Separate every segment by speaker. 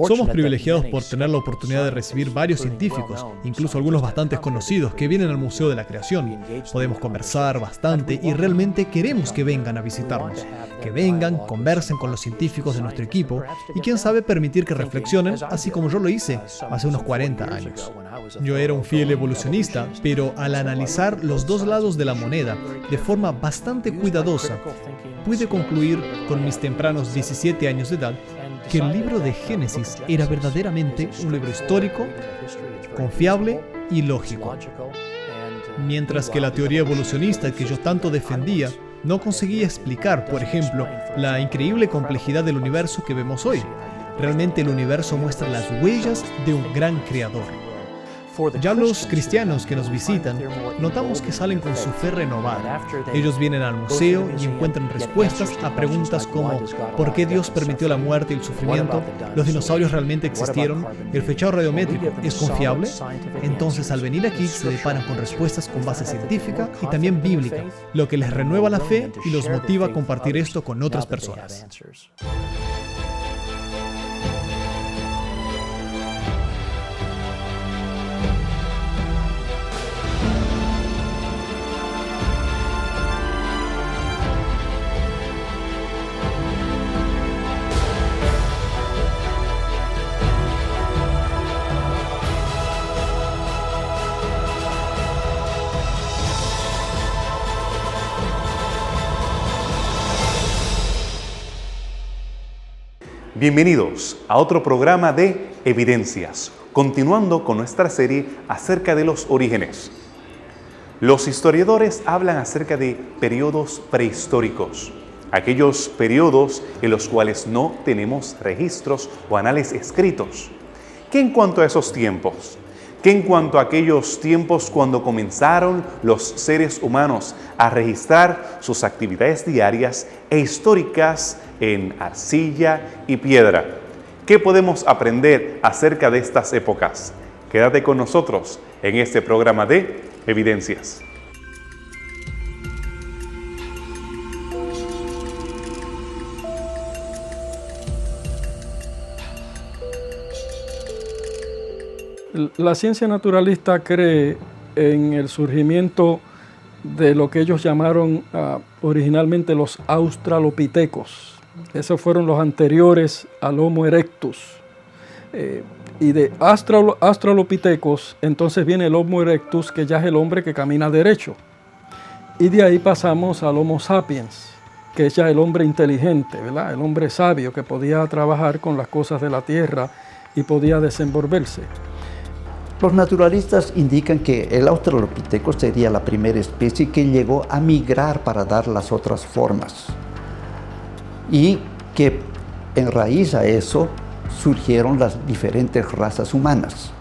Speaker 1: Somos privilegiados por tener la oportunidad de recibir varios científicos, incluso algunos bastante conocidos, que vienen al Museo de la Creación. Podemos conversar bastante y realmente queremos que vengan a visitarnos. Que vengan, conversen con los científicos de nuestro equipo y quién sabe permitir que reflexionen, así como yo lo hice hace unos 40 años. Yo era un fiel evolucionista, pero al analizar los dos lados de la moneda de forma bastante cuidadosa, pude concluir con mis tempranos 17 años de edad que el libro de Génesis era verdaderamente un libro histórico, confiable y lógico. Mientras que la teoría evolucionista que yo tanto defendía no conseguía explicar, por ejemplo, la increíble complejidad del universo que vemos hoy. Realmente el universo muestra las huellas de un gran creador. Ya los cristianos que nos visitan, notamos que salen con su fe renovada. Ellos vienen al museo y encuentran respuestas a preguntas como ¿por qué Dios permitió la muerte y el sufrimiento? ¿Los dinosaurios realmente existieron? ¿El flechado radiométrico es confiable? Entonces, al venir aquí, se deparan con respuestas con base científica y también bíblica, lo que les renueva la fe y los motiva a compartir esto con otras personas.
Speaker 2: Bienvenidos a otro programa de Evidencias, continuando con nuestra serie acerca de los orígenes. Los historiadores hablan acerca de periodos prehistóricos, aquellos periodos en los cuales no tenemos registros o anales escritos. ¿Qué en cuanto a esos tiempos? ¿Qué en cuanto a aquellos tiempos cuando comenzaron los seres humanos a registrar sus actividades diarias e históricas en arcilla y piedra? ¿Qué podemos aprender acerca de estas épocas? Quédate con nosotros en este programa de Evidencias.
Speaker 3: La ciencia naturalista cree en el surgimiento de lo que ellos llamaron originalmente los australopitecos. Esos fueron los anteriores al Homo erectus. Y de australopitecos, entonces viene el Homo erectus, que ya es el hombre que camina derecho. Y de ahí pasamos al Homo sapiens, que es ya el hombre inteligente, ¿verdad? El hombre sabio que podía trabajar con las cosas de la tierra y podía desenvolverse.
Speaker 4: Los naturalistas indican que el australopiteco sería la primera especie que llegó a migrar para dar las otras formas y que en raíz a eso surgieron las diferentes razas humanas.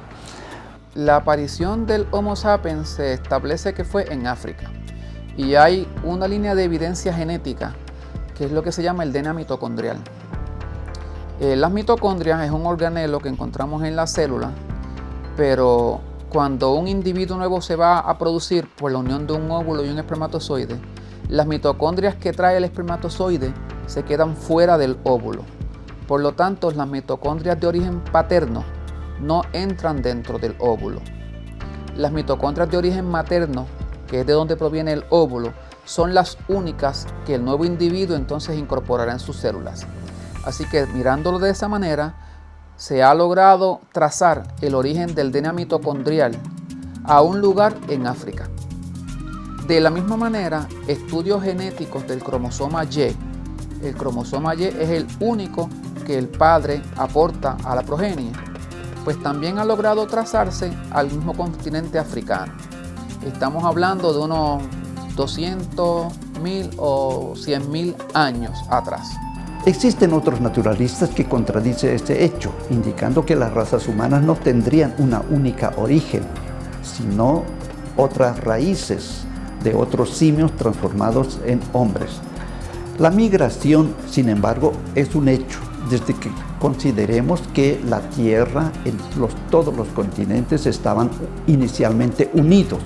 Speaker 5: La aparición del Homo sapiens se establece que fue en África y hay una línea de evidencia genética que es lo que se llama el DNA mitocondrial. Las mitocondrias es un organelo que encontramos en la célula, pero cuando un individuo nuevo se va a producir por la unión de un óvulo y un espermatozoide, las mitocondrias que trae el espermatozoide se quedan fuera del óvulo. Por lo tanto, las mitocondrias de origen paterno no entran dentro del óvulo. Las mitocondrias de origen materno, que es de donde proviene el óvulo, son las únicas que el nuevo individuo entonces incorporará en sus células. Así que mirándolo de esa manera, se ha logrado trazar el origen del DNA mitocondrial a un lugar en África. De la misma manera, estudios genéticos del cromosoma Y. El cromosoma Y es el único que el padre aporta a la progenie, pues también ha logrado trazarse al mismo continente africano. Estamos hablando de unos 200.000 o 100.000 años atrás.
Speaker 4: Existen otros naturalistas que contradicen este hecho, indicando que las razas humanas no tendrían una única origen, sino otras raíces de otros simios transformados en hombres. La migración, sin embargo, es un hecho, desde que consideremos que la Tierra, todos los continentes estaban inicialmente unidos,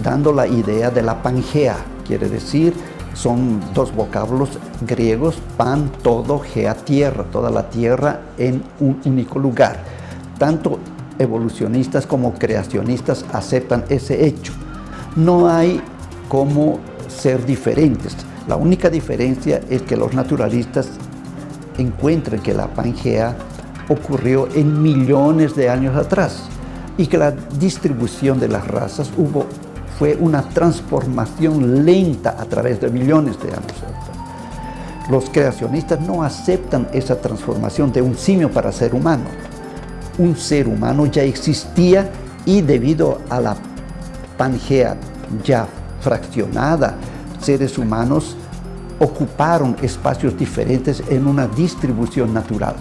Speaker 4: dando la idea de la Pangea, quiere decir Son dos vocablos griegos, pan, todo, gea, tierra, toda la tierra en un único lugar. Tanto evolucionistas como creacionistas aceptan ese hecho. No hay cómo ser diferentes. La única diferencia es que los naturalistas encuentran que la Pangea ocurrió en millones de años atrás y que la distribución de las razas fue una transformación lenta a través de millones de años atrás. Los creacionistas no aceptan esa transformación de un simio para ser humano. Un ser humano ya existía y debido a la Pangea ya fraccionada, seres humanos ocuparon espacios diferentes en una distribución natural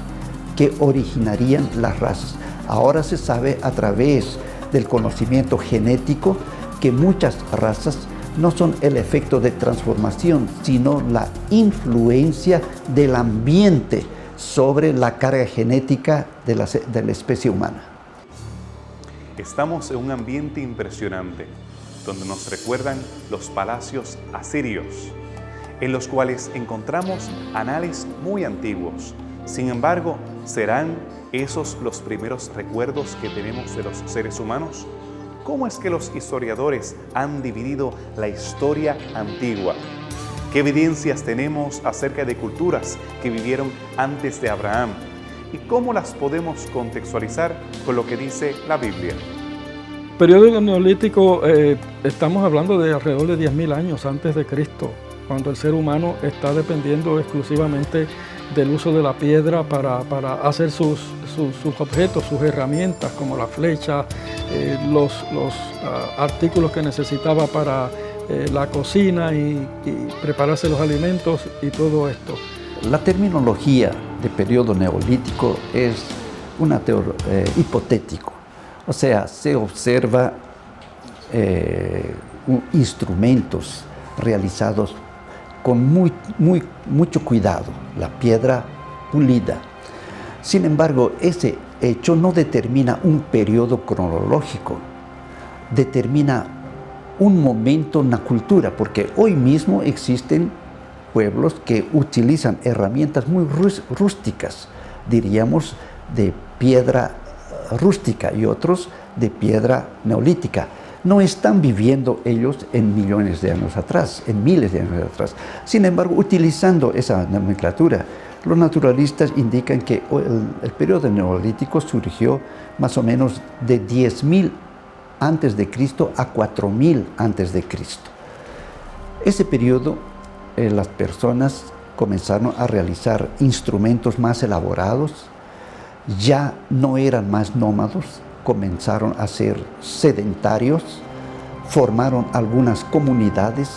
Speaker 4: que originarían las razas. Ahora se sabe a través del conocimiento genético que muchas razas no son el efecto de transformación, sino la influencia del ambiente sobre la carga genética de la especie humana.
Speaker 2: Estamos en un ambiente impresionante, donde nos recuerdan los palacios asirios, en los cuales encontramos anales muy antiguos. Sin embargo, ¿serán esos los primeros recuerdos que tenemos de los seres humanos? ¿Cómo es que los historiadores han dividido la historia antigua? ¿Qué evidencias tenemos acerca de culturas que vivieron antes de Abraham? ¿Y cómo las podemos contextualizar con lo que dice la Biblia?
Speaker 3: Periodo neolítico, estamos hablando de alrededor de 10.000 años antes de Cristo, cuando el ser humano está dependiendo exclusivamente del uso de la piedra para hacer sus objetos, sus herramientas, como la flecha, los artículos que necesitaba para la cocina y prepararse los alimentos y todo esto.
Speaker 4: La terminología de periodo neolítico es hipotético. O sea, se observa instrumentos realizados con mucho cuidado, la piedra pulida. Sin embargo, ese hecho no determina un periodo cronológico, determina un momento en la cultura, porque hoy mismo existen pueblos que utilizan herramientas muy rústicas, diríamos de piedra rústica y otros de piedra neolítica. No están viviendo ellos en millones de años atrás, en miles de años atrás. Sin embargo, utilizando esa nomenclatura, los naturalistas indican que el periodo neolítico surgió más o menos de 10.000 antes de Cristo a 4.000 antes de Cristo. Ese periodo, las personas comenzaron a realizar instrumentos más elaborados, ya no eran más nómados, comenzaron a ser sedentarios, formaron algunas comunidades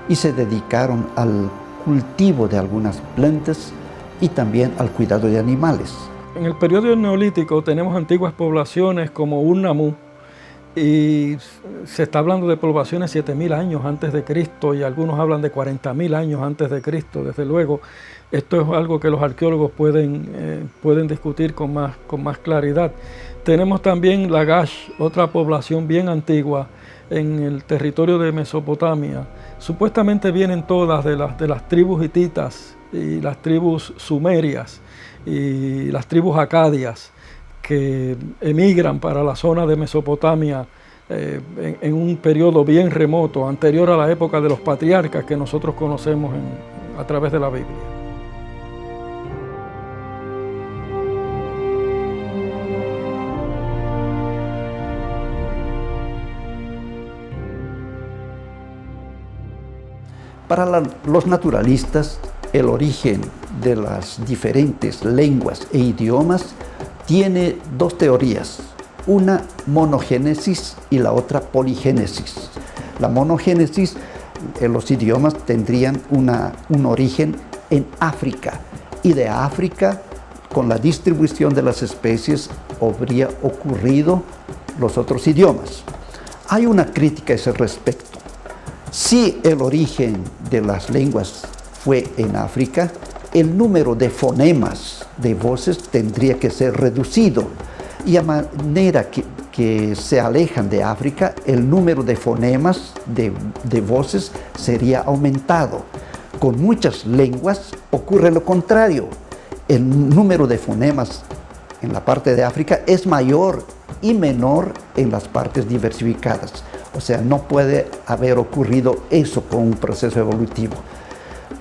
Speaker 4: y se dedicaron al cultivo de algunas plantas y también al cuidado de animales.
Speaker 3: En el periodo neolítico tenemos antiguas poblaciones como Urnamu, y se está hablando de poblaciones 7.000 años antes de Cristo y algunos hablan de 40.000 años antes de Cristo. Desde luego, esto es algo que los arqueólogos pueden discutir con más claridad. Tenemos también Lagash, otra población bien antigua en el territorio de Mesopotamia. Supuestamente vienen todas de las tribus hititas y las tribus sumerias y las tribus acadias, que emigran para la zona de Mesopotamia en un periodo bien remoto, anterior a la época de los patriarcas que nosotros conocemos a través de la Biblia.
Speaker 4: Para los naturalistas, el origen de las diferentes lenguas e idiomas tiene dos teorías, una monogénesis y la otra poligénesis. La monogénesis, los idiomas tendrían un origen en África, y de África, con la distribución de las especies, habría ocurrido los otros idiomas. Hay una crítica a ese respecto. Si el origen de las lenguas fue en África, el número de fonemas de voces tendría que ser reducido, y a manera que se alejan de África, el número de fonemas de voces sería aumentado. Con muchas lenguas ocurre lo contrario. El número de fonemas en la parte de África es mayor y menor en las partes diversificadas. O sea, no puede haber ocurrido eso con un proceso evolutivo.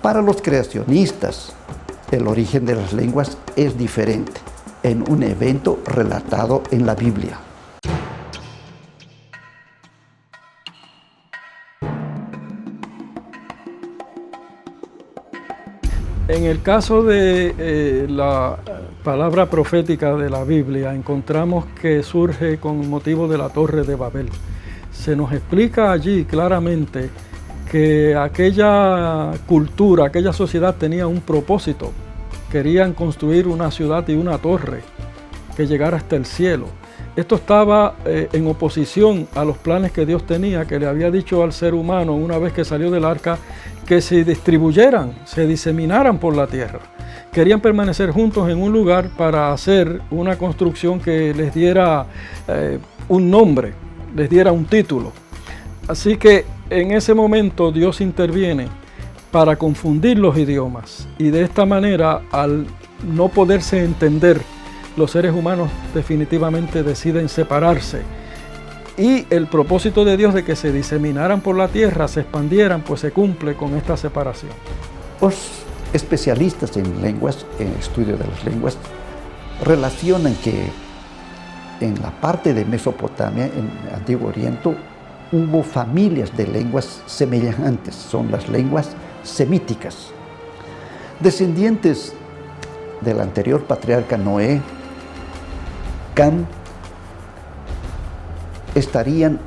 Speaker 4: Para los creacionistas, el origen de las lenguas es diferente, en un evento relatado en la Biblia.
Speaker 3: En el caso de la palabra profética de la Biblia, encontramos que surge con motivo de la Torre de Babel. Se nos explica allí claramente que aquella cultura, aquella sociedad tenía un propósito. Querían construir una ciudad y una torre que llegara hasta el cielo. Esto estaba en oposición a los planes que Dios tenía, que le había dicho al ser humano una vez que salió del arca, que se distribuyeran, se diseminaran por la tierra. Querían permanecer juntos en un lugar para hacer una construcción que les diera un nombre, les diera un título. Así que en ese momento Dios interviene para confundir los idiomas, y de esta manera, al no poderse entender, los seres humanos definitivamente deciden separarse. Y el propósito de Dios de que se diseminaran por la tierra, se expandieran, pues se cumple con esta separación.
Speaker 4: Los especialistas en lenguas, en estudio de las lenguas, relacionan que en la parte de Mesopotamia, en el Antiguo Oriente, hubo familias de lenguas semejantes, son las lenguas semíticas. Descendientes del anterior patriarca Noé, Cam, estarían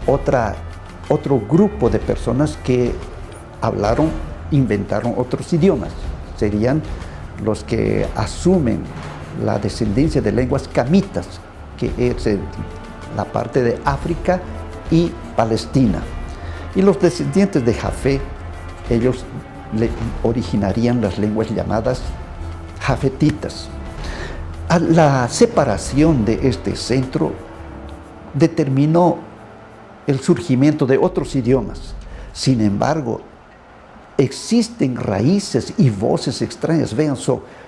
Speaker 4: otro grupo de personas que hablaron, inventaron otros idiomas. Serían los que asumen la descendencia de lenguas camitas, que es la parte de África y Palestina. Y los descendientes de Jafé, ellos originarían las lenguas llamadas jafetitas. La separación de este centro determinó el surgimiento de otros idiomas. Sin embargo, existen raíces y voces extrañas. Vean,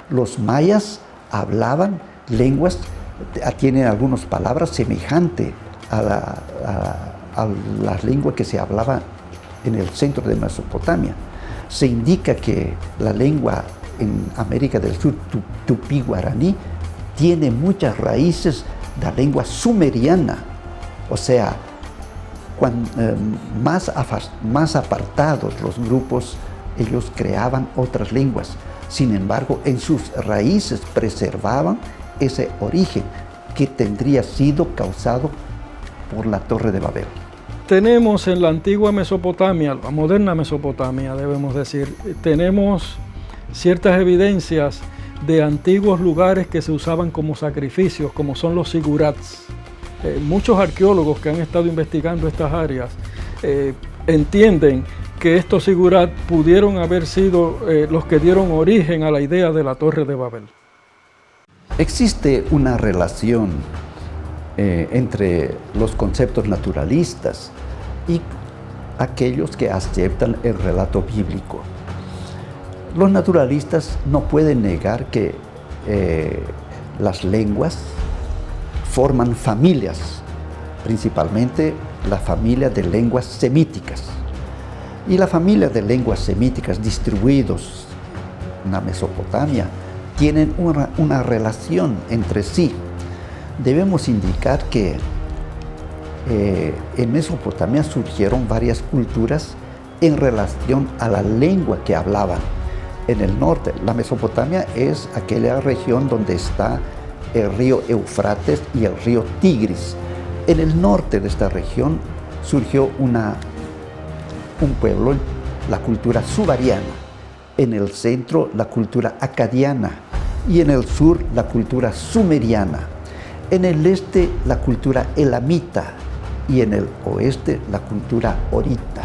Speaker 4: los mayas hablaban lenguas, tienen algunas palabras semejantes a la lengua que se hablaba en el centro de Mesopotamia. Se indica que la lengua en América del Sur, tupí-guaraní, tiene muchas raíces de la lengua sumeriana. O sea, más apartados los grupos, ellos creaban otras lenguas. Sin embargo, en sus raíces preservaban ese origen que tendría sido causado por la Torre de Babel.
Speaker 3: Tenemos en la antigua Mesopotamia, la moderna Mesopotamia debemos decir, tenemos ciertas evidencias de antiguos lugares que se usaban como sacrificios, como son los sigurats. Muchos arqueólogos que han estado investigando estas áreas entienden que estos sigurats pudieron haber sido los que dieron origen a la idea de la Torre de Babel.
Speaker 4: Existe una relación entre los conceptos naturalistas y aquellos que aceptan el relato bíblico. Los naturalistas no pueden negar que las lenguas forman familias, principalmente la familia de lenguas semíticas. Y la familia de lenguas semíticas distribuidos en la Mesopotamia tienen una relación entre sí. Debemos indicar que en Mesopotamia surgieron varias culturas en relación a la lengua que hablaban. En el norte, la Mesopotamia es aquella región donde está el río Éufrates y el río Tigris. En el norte de esta región surgió un pueblo, la cultura subariana. En el centro, la cultura acadiana. Y en el sur, la cultura sumeriana. En el este, la cultura elamita. Y en el oeste, la cultura horita.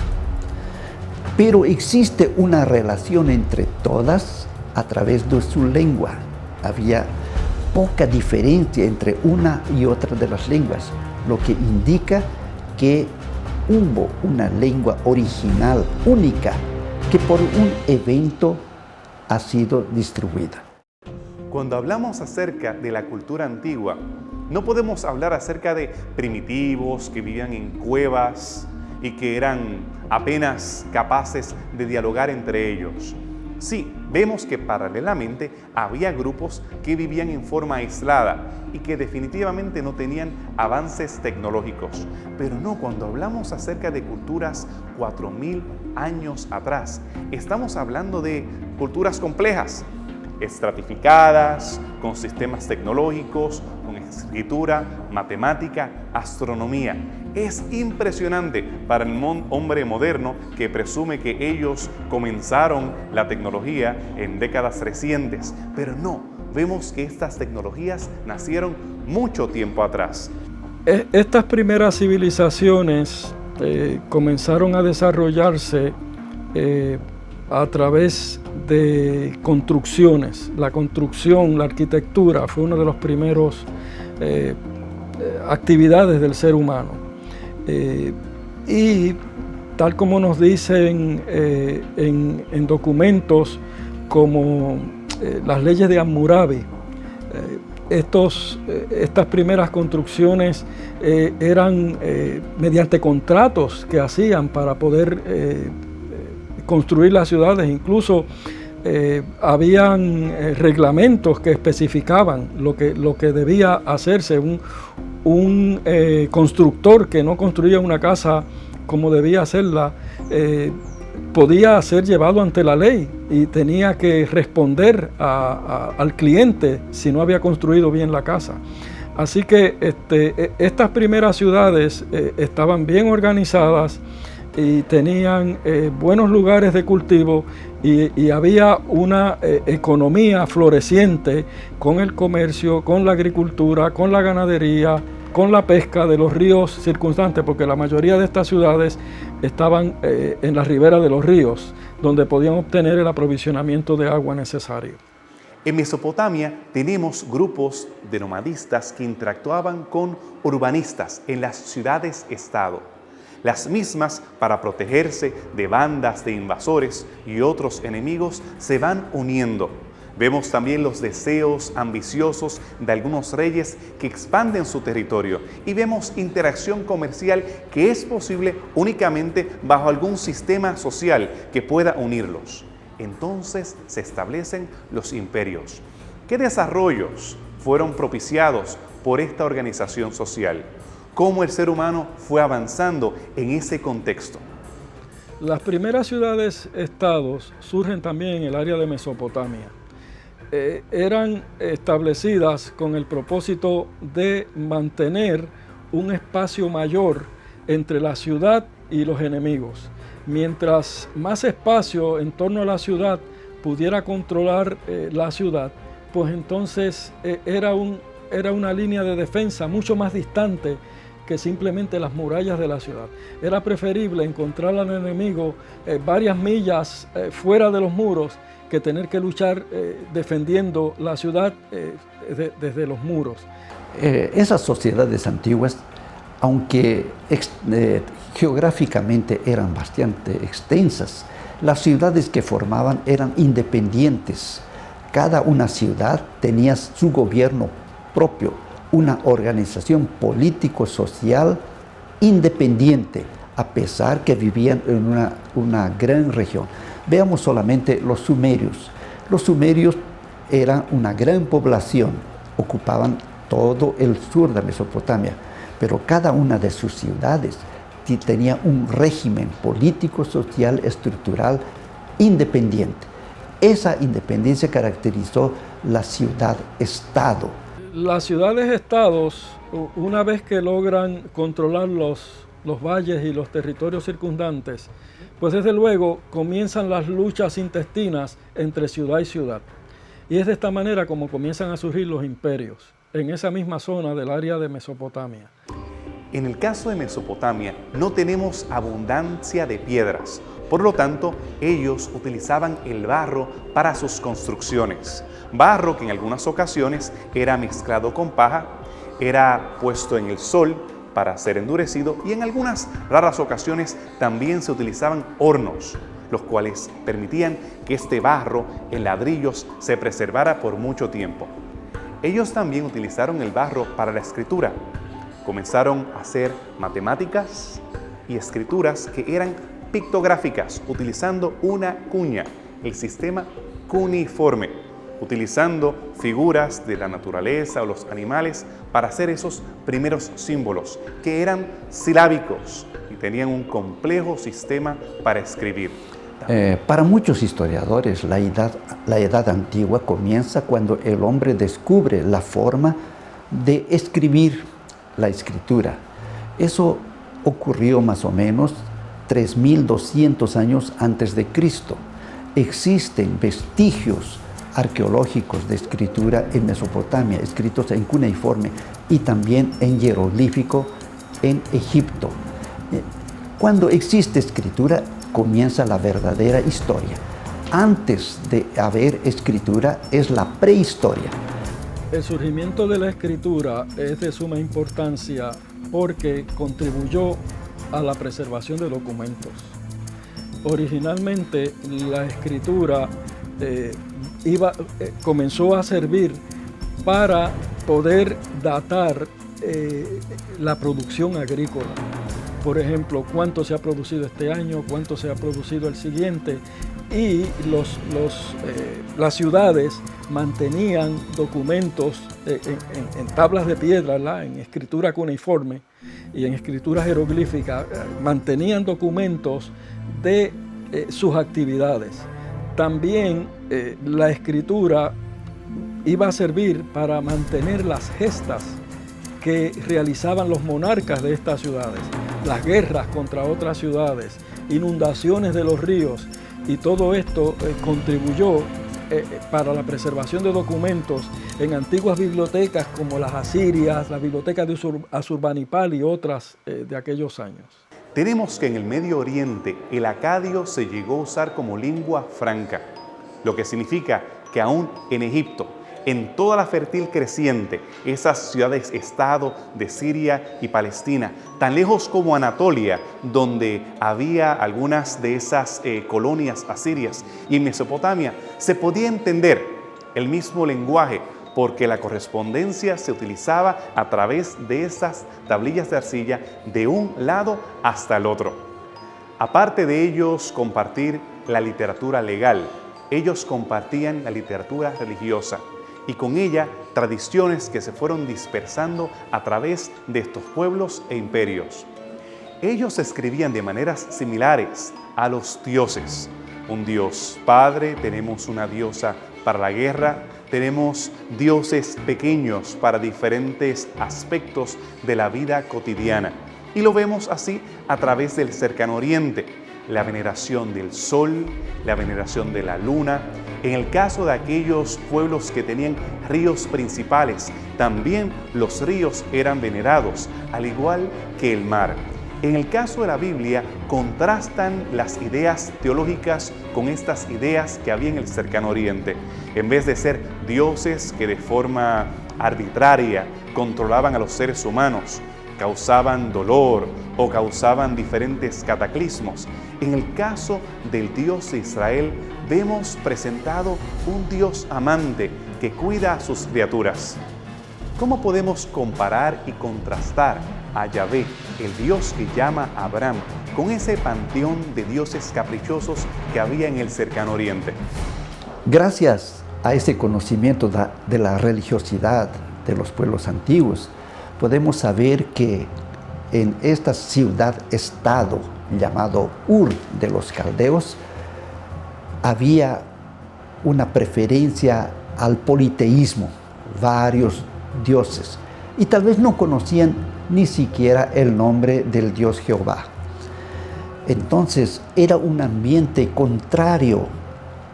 Speaker 4: Pero existe una relación entre todas a través de su lengua. Había poca diferencia entre una y otra de las lenguas, lo que indica que hubo una lengua original única que por un evento ha sido distribuida.
Speaker 2: Cuando hablamos acerca de la cultura antigua, no podemos hablar acerca de primitivos que vivían en cuevas y que eran apenas capaces de dialogar entre ellos. Sí, vemos que paralelamente había grupos que vivían en forma aislada y que definitivamente no tenían avances tecnológicos. Pero no, cuando hablamos acerca de culturas 4000 años atrás, estamos hablando de culturas complejas, estratificadas, con sistemas tecnológicos, con escritura, matemática, astronomía. Es impresionante para el hombre moderno que presume que ellos comenzaron la tecnología en décadas recientes, pero no, vemos que estas tecnologías nacieron mucho tiempo atrás.
Speaker 3: Estas primeras civilizaciones comenzaron a desarrollarse a través de construcciones. La construcción, la arquitectura fue una de las primeras actividades del ser humano. Y tal como nos dicen en documentos como las leyes de Hammurabi, estas primeras construcciones eran mediante contratos que hacían para poder construir las ciudades. Incluso habían reglamentos que especificaban lo que debía hacerse. Un constructor que no construía una casa como debía hacerla podía ser llevado ante la ley y tenía que responder al cliente si no había construido bien la casa. Así que estas primeras ciudades estaban bien organizadas y tenían buenos lugares de cultivo y había una economía floreciente con el comercio, con la agricultura, con la ganadería, con la pesca de los ríos circunstantes, porque la mayoría de estas ciudades estaban en la ribera de los ríos, donde podían obtener el aprovisionamiento de agua necesario.
Speaker 2: En Mesopotamia tenemos grupos de nomadistas que interactuaban con urbanistas en las ciudades-estado. Las mismas, para protegerse de bandas de invasores y otros enemigos, se van uniendo. Vemos también los deseos ambiciosos de algunos reyes que expanden su territorio y vemos interacción comercial que es posible únicamente bajo algún sistema social que pueda unirlos. Entonces se establecen los imperios. ¿Qué desarrollos fueron propiciados por esta organización social? ¿Cómo el ser humano fue avanzando en ese contexto?
Speaker 3: Las primeras ciudades-estados surgen también en el área de Mesopotamia. Eran establecidas con el propósito de mantener un espacio mayor entre la ciudad y los enemigos. Mientras más espacio en torno a la ciudad pudiera controlar la ciudad, pues entonces era una línea de defensa mucho más distante que simplemente las murallas de la ciudad. Era preferible encontrar al enemigo varias millas fuera de los muros que tener que luchar defendiendo la ciudad desde los muros.
Speaker 4: Esas sociedades antiguas, aunque geográficamente eran bastante extensas, las ciudades que formaban eran independientes. Cada una ciudad tenía su gobierno propio, una organización político-social independiente, a pesar que vivían en una gran región. Veamos solamente los sumerios. Los sumerios eran una gran población, ocupaban todo el sur de Mesopotamia, pero cada una de sus ciudades tenía un régimen político, social, estructural independiente. Esa independencia caracterizó la ciudad-estado.
Speaker 3: Las ciudades-estados, una vez que logran controlar los valles y los territorios circundantes, pues desde luego comienzan las luchas intestinas entre ciudad y ciudad. Y es de esta manera como comienzan a surgir los imperios, en esa misma zona del área de Mesopotamia.
Speaker 2: En el caso de Mesopotamia no tenemos abundancia de piedras, por lo tanto ellos utilizaban el barro para sus construcciones. Barro que en algunas ocasiones era mezclado con paja, era puesto en el sol para ser endurecido y en algunas raras ocasiones también se utilizaban hornos los cuales permitían que este barro en ladrillos se preservara por mucho tiempo. Ellos también utilizaron el barro para la escritura. Comenzaron a hacer matemáticas y escrituras que eran pictográficas, utilizando una cuña, el sistema cuneiforme, utilizando figuras de la naturaleza o los animales para hacer esos primeros símbolos, que eran silábicos y tenían un complejo sistema para escribir.
Speaker 4: Para muchos historiadores, la edad antigua comienza cuando el hombre descubre la forma de escribir la escritura. Eso ocurrió más o menos 3200 años antes de Cristo. Existen vestigios arqueológicos de escritura en Mesopotamia, escritos en cuneiforme y también en jeroglífico en Egipto. Cuando existe escritura, comienza la verdadera historia. Antes de haber escritura es la prehistoria.
Speaker 3: El surgimiento de la escritura es de suma importancia porque contribuyó a la preservación de documentos. Originalmente la escritura comenzó a servir para poder datar la producción agrícola. Por ejemplo, cuánto se ha producido este año, cuánto se ha producido el siguiente, y las ciudades mantenían documentos en tablas de piedra, ¿verdad?, en escritura cuneiforme y en escritura jeroglífica, mantenían documentos de sus actividades. También la escritura iba a servir para mantener las gestas que realizaban los monarcas de estas ciudades, las guerras contra otras ciudades, inundaciones de los ríos, y todo esto contribuyó para la preservación de documentos en antiguas bibliotecas como las asirias, las bibliotecas de Asurbanipal y otras de aquellos años.
Speaker 2: Tenemos que en el Medio Oriente el acadio se llegó a usar como lengua franca, lo que significa que aún en Egipto, en toda la fértil creciente, esas ciudades-estado de Siria y Palestina, tan lejos como Anatolia, donde había algunas de esas colonias asirias, y en Mesopotamia, se podía entender el mismo lenguaje, porque la correspondencia se utilizaba a través de esas tablillas de arcilla de un lado hasta el otro. Aparte de ellos compartir la literatura legal, ellos compartían la literatura religiosa, y con ella tradiciones que se fueron dispersando a través de estos pueblos e imperios. Ellos escribían de maneras similares a los dioses. Un dios padre, tenemos una diosa para la guerra, tenemos dioses pequeños para diferentes aspectos de la vida cotidiana. Y lo vemos así a través del Cercano Oriente, la veneración del sol, la veneración de la luna. En el caso de aquellos pueblos que tenían ríos principales, también los ríos eran venerados, al igual que el mar. En el caso de la Biblia, contrastan las ideas teológicas con estas ideas que había en el Cercano Oriente. En vez de ser dioses que de forma arbitraria controlaban a los seres humanos, causaban dolor o causaban diferentes cataclismos, en el caso del Dios de Israel vemos presentado un Dios amante que cuida a sus criaturas. ¿Cómo podemos comparar y contrastar a Yahvé, el Dios que llama a Abraham, con ese panteón de dioses caprichosos que había en el Cercano Oriente?
Speaker 4: Gracias a ese conocimiento de la religiosidad de los pueblos antiguos, podemos saber que en esta ciudad-estado llamado Ur de los caldeos, había una preferencia al politeísmo, varios dioses, y tal vez no conocían ni siquiera el nombre del Dios Jehová. Entonces era un ambiente contrario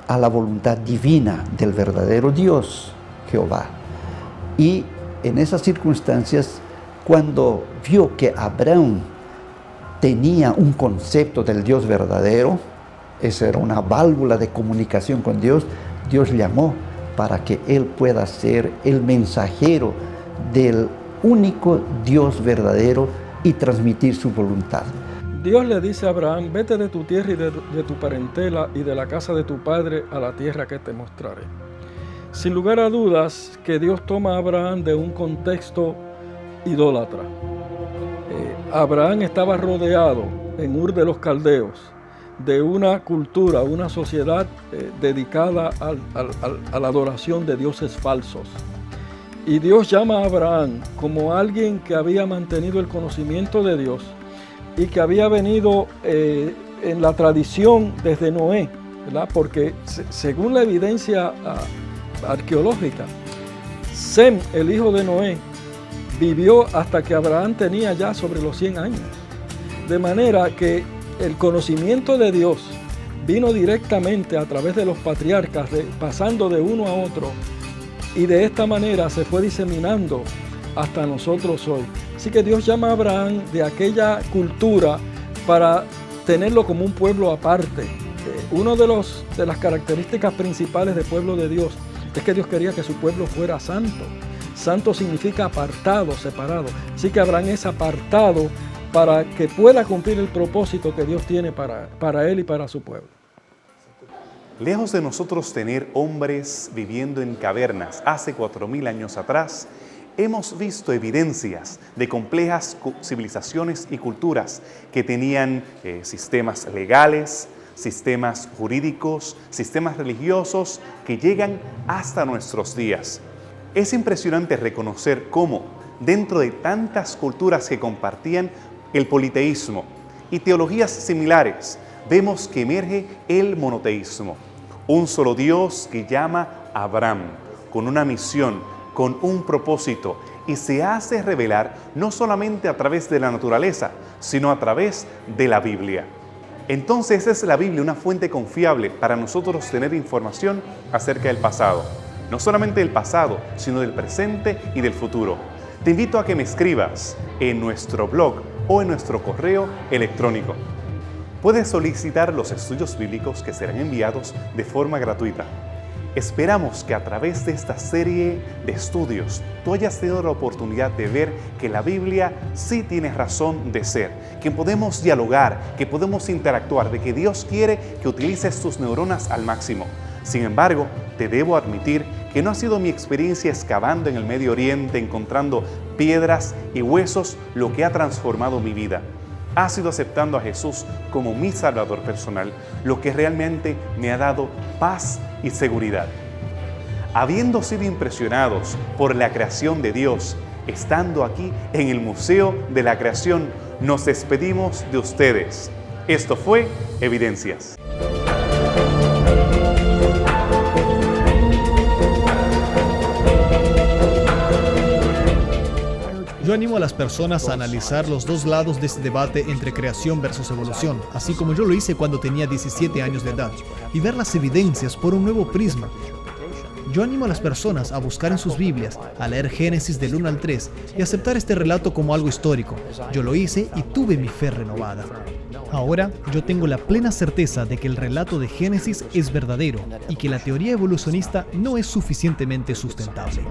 Speaker 4: a la voluntad divina del verdadero Dios Jehová. Y en esas circunstancias, cuando vio que Abraham tenía un concepto del Dios verdadero, esa era una válvula de comunicación con Dios, Dios llamó para que él pueda ser el mensajero del único Dios verdadero y transmitir su voluntad.
Speaker 3: Dios le dice a Abraham: vete de tu tierra y de tu parentela y de la casa de tu padre a la tierra que te mostraré. Sin lugar a dudas que Dios toma a Abraham de un contexto idólatra. Abraham estaba rodeado en Ur de los Caldeos de una cultura, una sociedad dedicada a la adoración de dioses falsos. Y Dios llama a Abraham como alguien que había mantenido el conocimiento de Dios y que había venido en la tradición desde Noé, ¿verdad? Porque según la evidencia arqueológica, Sem, el hijo de Noé, vivió hasta que Abraham tenía ya sobre los 100 años. De manera que el conocimiento de Dios vino directamente a través de los patriarcas, pasando de uno a otro, y de esta manera se fue diseminando hasta nosotros hoy. Así que Dios llama a Abraham de aquella cultura para tenerlo como un pueblo aparte. Una de las características principales del pueblo de Dios es que Dios quería que su pueblo fuera santo. Santo significa apartado, separado. Así que Abraham es apartado para que pueda cumplir el propósito que Dios tiene para él y para su pueblo.
Speaker 2: Lejos de nosotros tener hombres viviendo en cavernas hace 4000 años atrás, hemos visto evidencias de complejas civilizaciones y culturas que tenían sistemas legales, sistemas jurídicos, sistemas religiosos que llegan hasta nuestros días. Es impresionante reconocer cómo, dentro de tantas culturas que compartían el politeísmo y teologías similares, vemos que emerge el monoteísmo. Un solo Dios que llama a Abraham con una misión, con un propósito, y se hace revelar no solamente a través de la naturaleza, sino a través de la Biblia. Entonces es la Biblia una fuente confiable para nosotros tener información acerca del pasado. No solamente del pasado, sino del presente y del futuro. Te invito a que me escribas en nuestro blog o en nuestro correo electrónico. Puedes solicitar los estudios bíblicos que serán enviados de forma gratuita. Esperamos que a través de esta serie de estudios tú hayas tenido la oportunidad de ver que la Biblia sí tiene razón de ser, que podemos dialogar, que podemos interactuar, de que Dios quiere que utilices tus neuronas al máximo. Sin embargo, te debo admitir que no ha sido mi experiencia excavando en el Medio Oriente, encontrando piedras y huesos, lo que ha transformado mi vida. Ha sido aceptando a Jesús como mi Salvador personal, lo que realmente me ha dado paz y seguridad. Habiendo sido impresionados por la creación de Dios, estando aquí en el Museo de la Creación, nos despedimos de ustedes. Esto fue Evidencias.
Speaker 1: Yo animo a las personas a analizar los dos lados de este debate entre creación versus evolución, así como yo lo hice cuando tenía 17 años de edad, y ver las evidencias por un nuevo prisma. Yo animo a las personas a buscar en sus Biblias, a leer Génesis del 1 al 3 y aceptar este relato como algo histórico. Yo lo hice y tuve mi fe renovada. Ahora, yo tengo la plena certeza de que el relato de Génesis es verdadero y que la teoría evolucionista no es suficientemente sustentable.